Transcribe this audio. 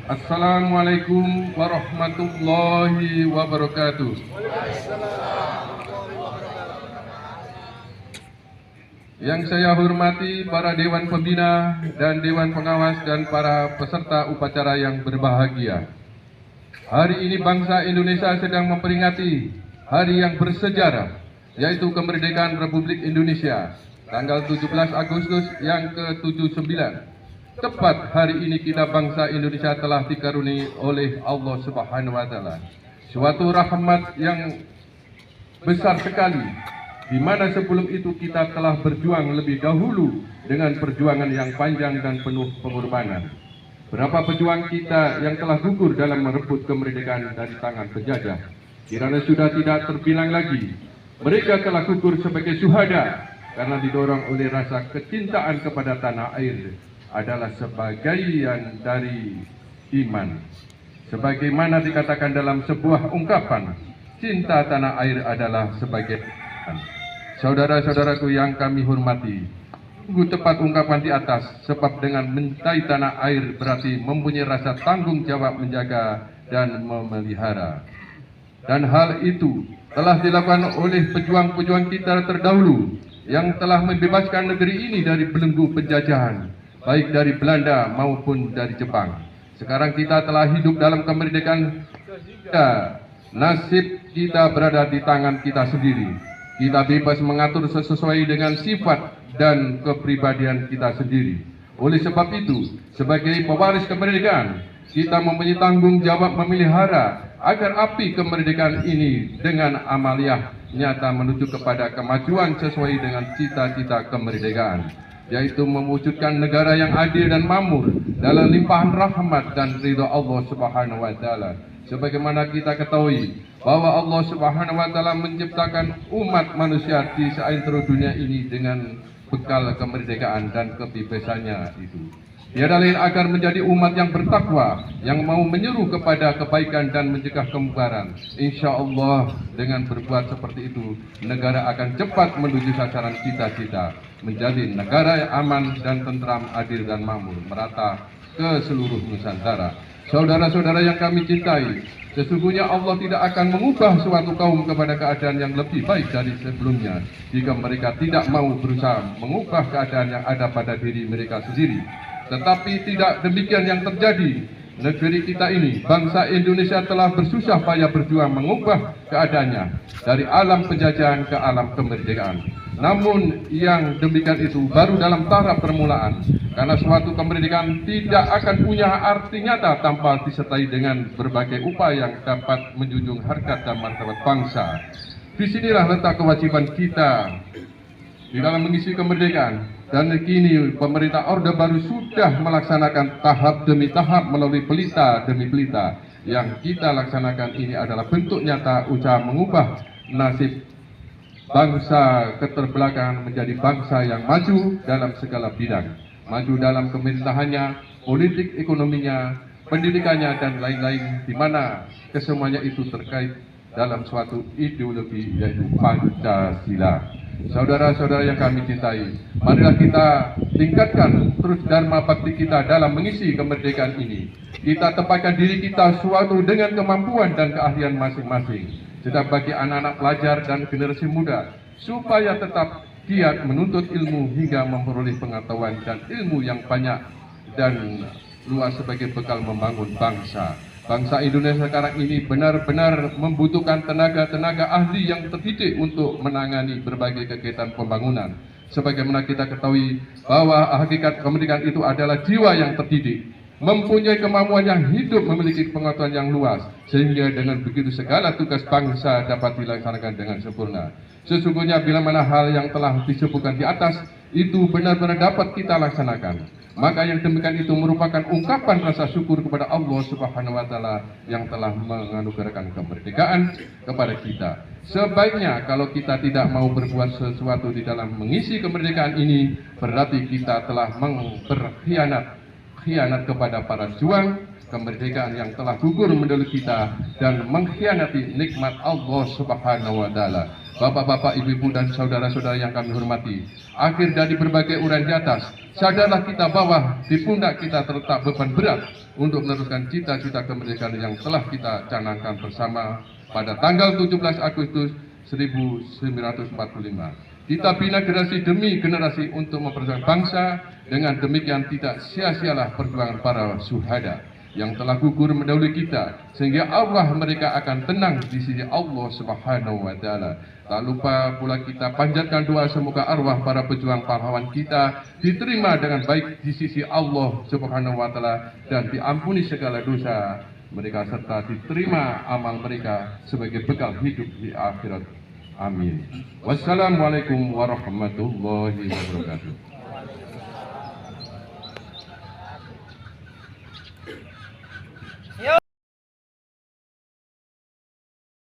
Assalamualaikum warahmatullahi wabarakatuh. Yang saya hormati para Dewan Pembina dan Dewan Pengawas dan para peserta upacara yang berbahagia. Hari ini bangsa Indonesia sedang memperingati hari yang bersejarah, yaitu kemerdekaan Republik Indonesia, tanggal 17 Agustus yang ke-79. Tepat hari ini kita bangsa Indonesia telah dikaruniai oleh Allah Subhanahu wa Ta'ala suatu rahmat yang besar sekali, di mana sebelum itu kita telah berjuang lebih dahulu dengan perjuangan yang panjang dan penuh pengorbanan. Berapa pejuang kita yang telah gugur dalam merebut kemerdekaan dari tangan penjajah, kiranya sudah tidak terbilang lagi. Mereka telah gugur sebagai syuhada karena didorong oleh rasa kecintaan kepada tanah air adalah sebagian dari iman. Sebagaimana dikatakan dalam sebuah ungkapan, cinta tanah air adalah sebagai iman. Saudara-saudaraku yang kami hormati, sungguh tepat ungkapan di atas, sebab dengan mencintai tanah air berarti mempunyai rasa tanggung jawab menjaga dan memelihara. Dan hal itu telah dilakukan oleh pejuang-pejuang kita terdahulu yang telah membebaskan negeri ini dari belenggu penjajahan, baik dari Belanda maupun dari Jepang. Sekarang kita telah hidup dalam kemerdekaan kita. Nasib kita berada di tangan kita sendiri. Kita bebas mengatur sesuai dengan sifat dan kepribadian kita sendiri. Oleh sebab itu, sebagai pewaris kemerdekaan, kita mempunyai tanggung jawab memelihara agar api kemerdekaan ini dengan amaliyah nyata menuju kepada kemajuan sesuai dengan cita-cita kemerdekaan, yaitu mewujudkan negara yang adil dan makmur dalam limpahan rahmat dan ridha Allah Subhanahu wa Ta'ala. Sebagaimana kita ketahui bahwa Allah Subhanahu wa Ta'ala menciptakan umat manusia di seantero dunia ini dengan bekal kemerdekaan dan kebebasannya itu. Tiada lain agar menjadi umat yang bertakwa, yang mau menyeru kepada kebaikan dan mencegah kemungkaran. Insya Allah dengan berbuat seperti itu, negara akan cepat menuju sasaran cita-cita, menjadi negara yang aman dan tentram, adil dan makmur, merata ke seluruh Nusantara. Saudara-saudara yang kami cintai, sesungguhnya Allah tidak akan mengubah suatu kaum kepada keadaan yang lebih baik dari sebelumnya jika mereka tidak mau berusaha mengubah keadaan yang ada pada diri mereka sendiri. Tetapi tidak demikian yang terjadi. Negeri kita ini, bangsa Indonesia telah bersusah payah berjuang mengubah keadaannya dari alam penjajahan ke alam kemerdekaan. Namun yang demikian itu baru dalam tahap permulaan, karena suatu kemerdekaan tidak akan punya arti nyata tanpa disertai dengan berbagai upaya yang dapat menjunjung harkat dan martabat bangsa. Disinilah letak kewajiban kita di dalam mengisi kemerdekaan. Dan kini pemerintah Orde Baru sudah melaksanakan tahap demi tahap melalui pelita demi pelita. Yang kita laksanakan ini adalah bentuk nyata usaha mengubah nasib bangsa keterbelakangan menjadi bangsa yang maju dalam segala bidang. Maju dalam pemerintahannya, politik ekonominya, pendidikannya, dan lain-lain, di mana kesemuanya itu terkait dalam suatu ideologi, yaitu Pancasila. Saudara-saudara yang kami cintai, marilah kita tingkatkan terus dharma bakti kita dalam mengisi kemerdekaan ini. Kita tempatkan diri kita suatu dengan kemampuan dan keahlian masing-masing. Sedang bagi anak-anak pelajar dan generasi muda, supaya tetap giat menuntut ilmu hingga memperoleh pengetahuan dan ilmu yang banyak dan luas sebagai bekal membangun bangsa. Bangsa Indonesia sekarang ini benar-benar membutuhkan tenaga-tenaga ahli yang terdidik untuk menangani berbagai kegiatan pembangunan. Sebagaimana kita ketahui bahwa hakikat kemerdekaan itu adalah jiwa yang terdidik, mempunyai kemampuan yang hidup, memiliki pengetahuan yang luas, sehingga dengan begitu segala tugas bangsa dapat dilaksanakan dengan sempurna. Sesungguhnya bila mana hal yang telah disebutkan di atas itu benar-benar dapat kita laksanakan, maka yang demikian itu merupakan ungkapan rasa syukur kepada Allah Subhanahu wa Ta'ala yang telah menganugerahkan kemerdekaan kepada kita. Sebaiknya kalau kita tidak mau berbuat sesuatu di dalam mengisi kemerdekaan ini, berarti kita telah berkhianat kepada para juang, kemerdekaan yang telah gugur mendahului kita dan mengkhianati nikmat Allah Subhanahu wa taala. Bapak-bapak, ibu-ibu dan saudara-saudara yang kami hormati, akhir dari berbagai uraian di atas, sadarlah kita bahwa di pundak kita terletak beban berat untuk meneruskan cita-cita kemerdekaan yang telah kita canangkan bersama pada tanggal 17 Agustus 1945. Kita bina generasi demi generasi untuk memperjuangkan bangsa. Dengan demikian tidak sia-sialah perjuangan para syuhada yang telah gugur mendahului kita, sehingga Allah mereka akan tenang di sisi Allah Subhanahu wa taala. Tak lupa pula kita panjatkan doa semoga arwah para pejuang pahlawan kita diterima dengan baik di sisi Allah Subhanahu wa taala dan diampuni segala dosa mereka serta diterima amal mereka sebagai bekal hidup di akhirat. Amin. Wassalamualaikum warahmatullahi wabarakatuh.